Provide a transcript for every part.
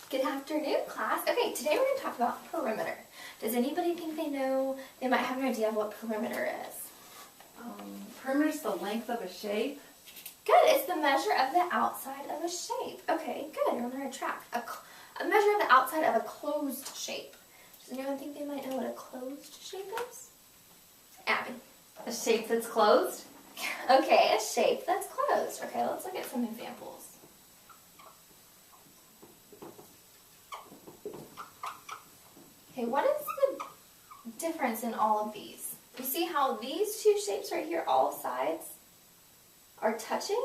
Good afternoon, class. Okay, today we're going to talk about perimeter. Does anybody think they might have an idea of what perimeter is? Perimeter is the length of a shape. Good, it's the measure of the outside of a shape. Okay, good, you're on the right track. A measure of the outside of a closed shape. Does anyone think they might know what a closed shape is? Abby. A shape that's closed? Okay, a shape that's closed. Okay, let's look at some examples. Okay, what is the difference in all of these? You see how these two shapes right here, all sides, are touching?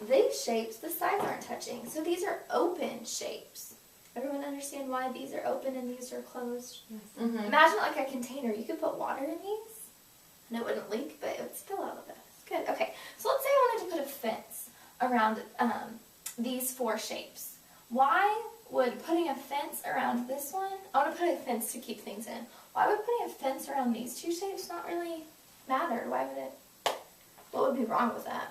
These shapes, the sides aren't touching. So these are open shapes. Everyone understand why these are open and these are closed? Yes. Mm-hmm. Imagine like a container. You could put water in these, and it wouldn't leak, but it would spill out of this. Good. Okay, so let's say I wanted to put a fence around these four shapes. Why would putting a fence around this one, I want to put a fence to keep things in. Why would putting a fence around these two shapes not really matter? Why would it, what would be wrong with that?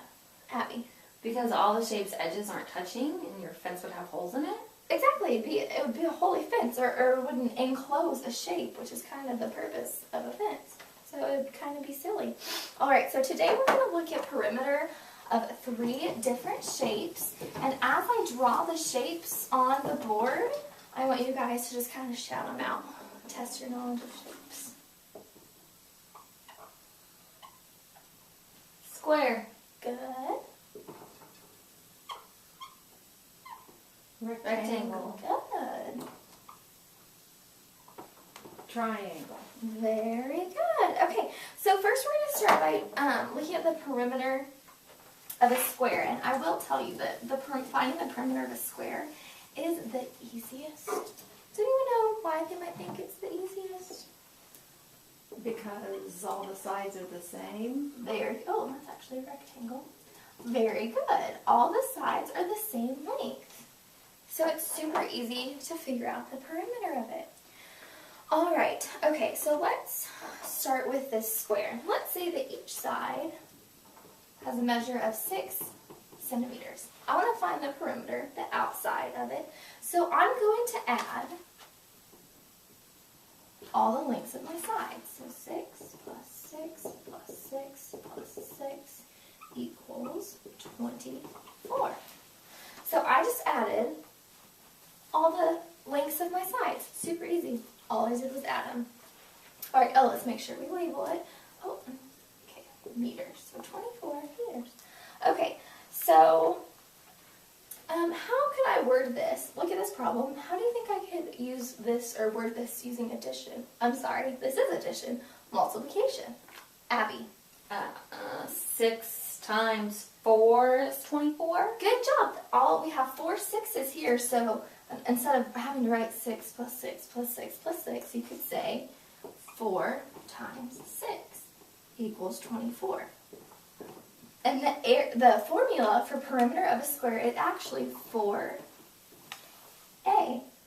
Abby? Because all the shape's edges aren't touching and your fence would have holes in it? Exactly, it would be a wholly fence, or it wouldn't enclose a shape, which is kind of the purpose of a fence. So it would kind of be silly. Alright, so today we're going to look at perimeter of 3 different shapes, and as I draw the shapes on the board, I want you guys to just kind of shout them out. Test your knowledge of shapes. Square. Good. Rectangle. Good. Triangle. Very good. Okay, so first we're going to start by looking at the perimeter of a square, and I will tell you that finding the perimeter of a square is the easiest. Does anyone know why they might think it's the easiest? Because all the sides are the same. Oh, that's actually a rectangle. Very good. All the sides are the same length. So it's super easy to figure out the perimeter of it. Alright, okay, so let's start with this square. Let's say that each side has a measure of 6 centimeters. I want to find the perimeter, the outside of it. So I'm going to add all the lengths of my sides. So 6 plus 6 plus 6 plus 6 equals 24. So I just added all the lengths of my sides. Super easy. All I did was add them. Alright, let's make sure we label it. Oh, okay, meters. So 24 meters. Okay, so how could I word this? Look at this problem. How do you think I could use this or word this using addition? I'm sorry, this is addition. Multiplication. Abby. 6 times 4 is 24. Good job. We have 4 6s here, so instead of having to write 6 plus 6 plus 6 plus 6, you could say 4 times 6 equals 24. And the formula for perimeter of a square is actually 4a,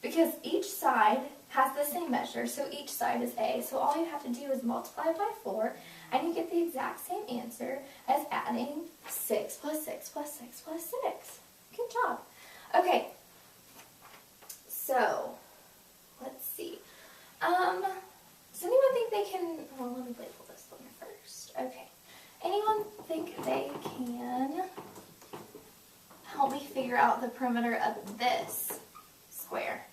because each side has the same measure, so each side is a. So all you have to do is multiply by 4, and you get the exact same answer as adding 6 plus 6 plus 6 plus 6. Good job. Okay, so let's see. Does anyone think they can, well, let me label this one first. Okay. Anyone think they can help me figure out the perimeter of this square?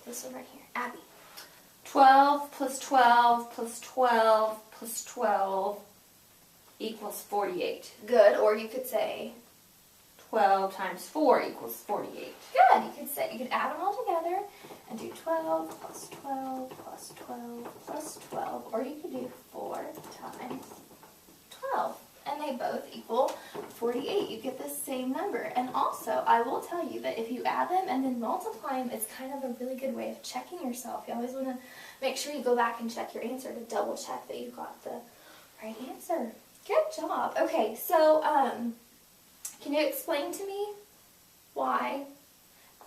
This one right here. Abby. 12 plus 12 plus 12 plus 12 equals 48. Good, or you could say 12 times 4 equals 48. good. You could add them all together and do 12 plus 12 plus 12 plus 12, or you could do 4 times 12, and they both equal 48. You get the same number. And also, I will tell you that if you add them and then multiply them, it's kind of a really good way of checking yourself. You always want to make sure you go back and check your answer to double check that you got the right answer. Good job. Okay, so can you explain to me why?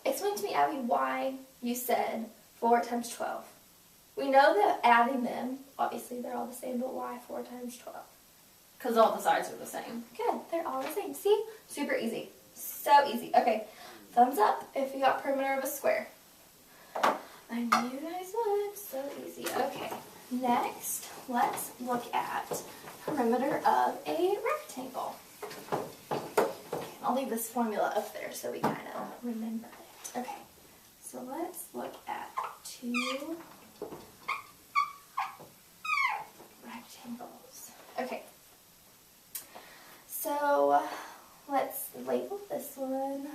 Explain to me, Abby, why you said 4 times 12. We know that adding them, obviously they're all the same, but why 4 times 12? Because all the sides are the same. Good, they're all the same. See? Super easy. So easy. Okay, thumbs up if you got perimeter of a square. I knew you guys would. So easy. Okay, next let's look at perimeter of a rectangle. Okay, I'll leave this formula up there so we kind of remember it. Okay, so let's look at two rectangles. Okay, so let's label this one.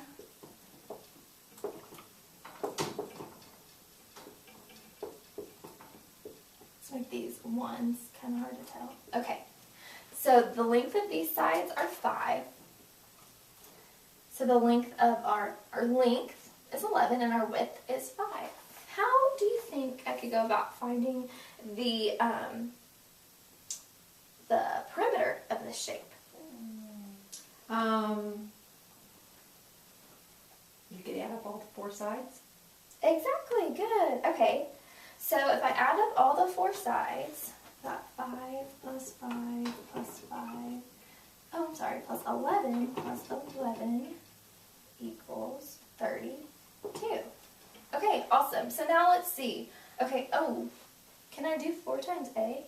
Let's make these ones kind of hard to tell. Okay, so the length of these sides are 5. So the length of our length is 11 and our width is 5. How do you think I could go about finding the perimeter of this shape? You could add up all the 4 sides. Exactly, good. Okay, so if I add up all the 4 sides, got 5 plus 5 plus 5, oh, I'm sorry, plus 11 plus 11 equals 32. Okay, awesome. So now let's see. Okay, oh, can I do 4 times A?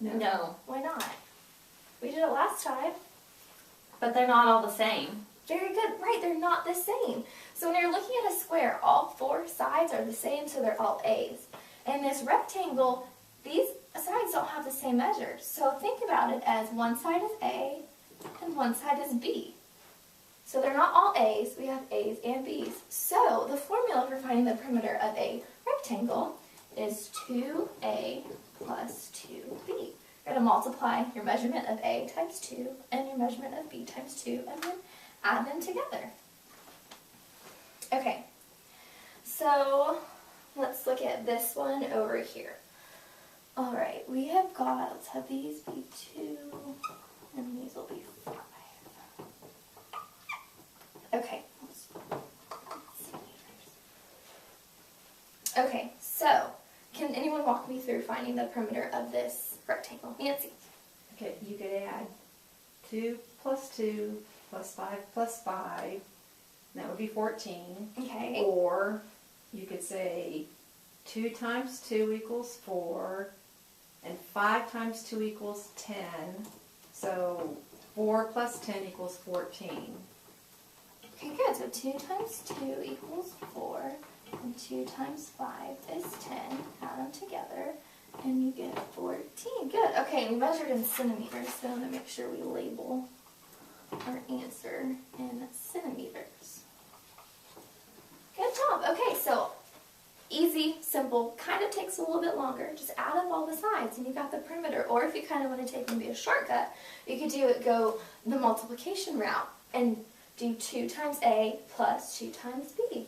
No. Why not? We did it last time. But they're not all the same. Very good. Right, they're not the same. So when you're looking at a square, all 4 sides are the same, so they're all A's. And this rectangle, these sides don't have the same measure. So think about it as one side is A and one side is B. So they're not all A's, we have A's and B's. So the formula for finding the perimeter of a rectangle is 2A plus 2B. You're going to multiply your measurement of A times 2 and your measurement of B times 2 and then add them together. Okay, so let's look at this one over here. Alright, we have got, let's have these be 2 and these will be 5. Okay, okay, so can anyone walk me through finding the perimeter of this rectangle? Nancy. Okay, you could add 2 plus 2 plus 5 plus 5. That would be 14. Okay. Or you could say 2 times 2 equals 4 and 5 times 2 equals 10. So 4 plus 10 equals 14. Okay, good. So 2 times 2 equals 4, and 2 times 5 is 10. Add them together, and you get 14. Good. Okay, we measured in centimeters, so I'm going to make sure we label our answer in centimeters. Good job. Okay, so easy, simple, kind of takes a little bit longer. Just add up all the sides, and you got the perimeter. Or if you kind of want to take maybe a shortcut, you could go the multiplication route and do 2 times A plus 2 times B.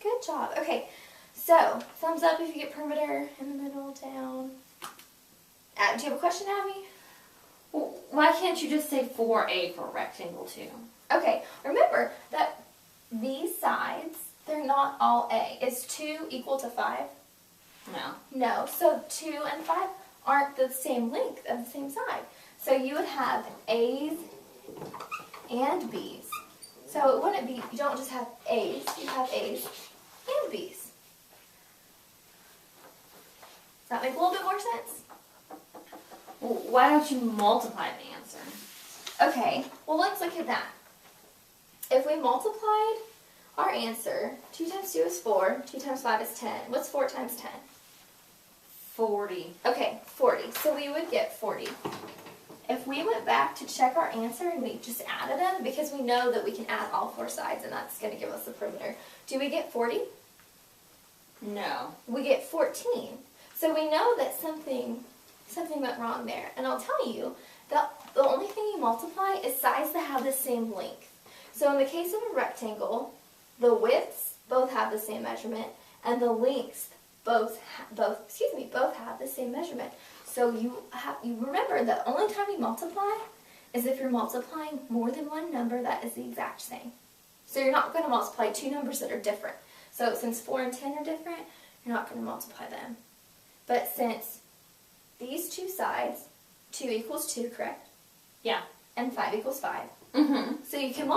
Good job. Okay, so thumbs up if you get perimeter, in the middle, down. Do you have a question, Abby? Well, why can't you just say 4A for a rectangle too? Okay, remember that these sides, they're not all A. Is 2 equal to 5? No. No, so 2 and 5 aren't the same length and the same side. So you would have A's and B's. So it wouldn't be, you don't just have A's, you have A's and B's. Does that make a little bit more sense? Well, why don't you multiply the answer? Okay, well let's look at that. If we multiplied our answer, 2 times 2 is 4, 2 times 5 is 10. What's 4 times 10? 40. Okay, 40. So we would get 40. If we went back to check our answer and we just added them, because we know that we can add all 4 sides and that's going to give us the perimeter, do we get 40? No. We get 14. So we know that something went wrong there. And I'll tell you, that the only thing you multiply is sides that have the same length. So in the case of a rectangle, the widths both have the same measurement, and the lengths both have the same measurement. So you remember the only time you multiply is if you're multiplying more than one number that is the exact same. So you're not going to multiply 2 numbers that are different. So since 4 and 10 are different, you're not going to multiply them. But since these 2 sides, 2 equals 2, correct? Yeah. And 5 equals 5. Mm-hmm. So you can multiply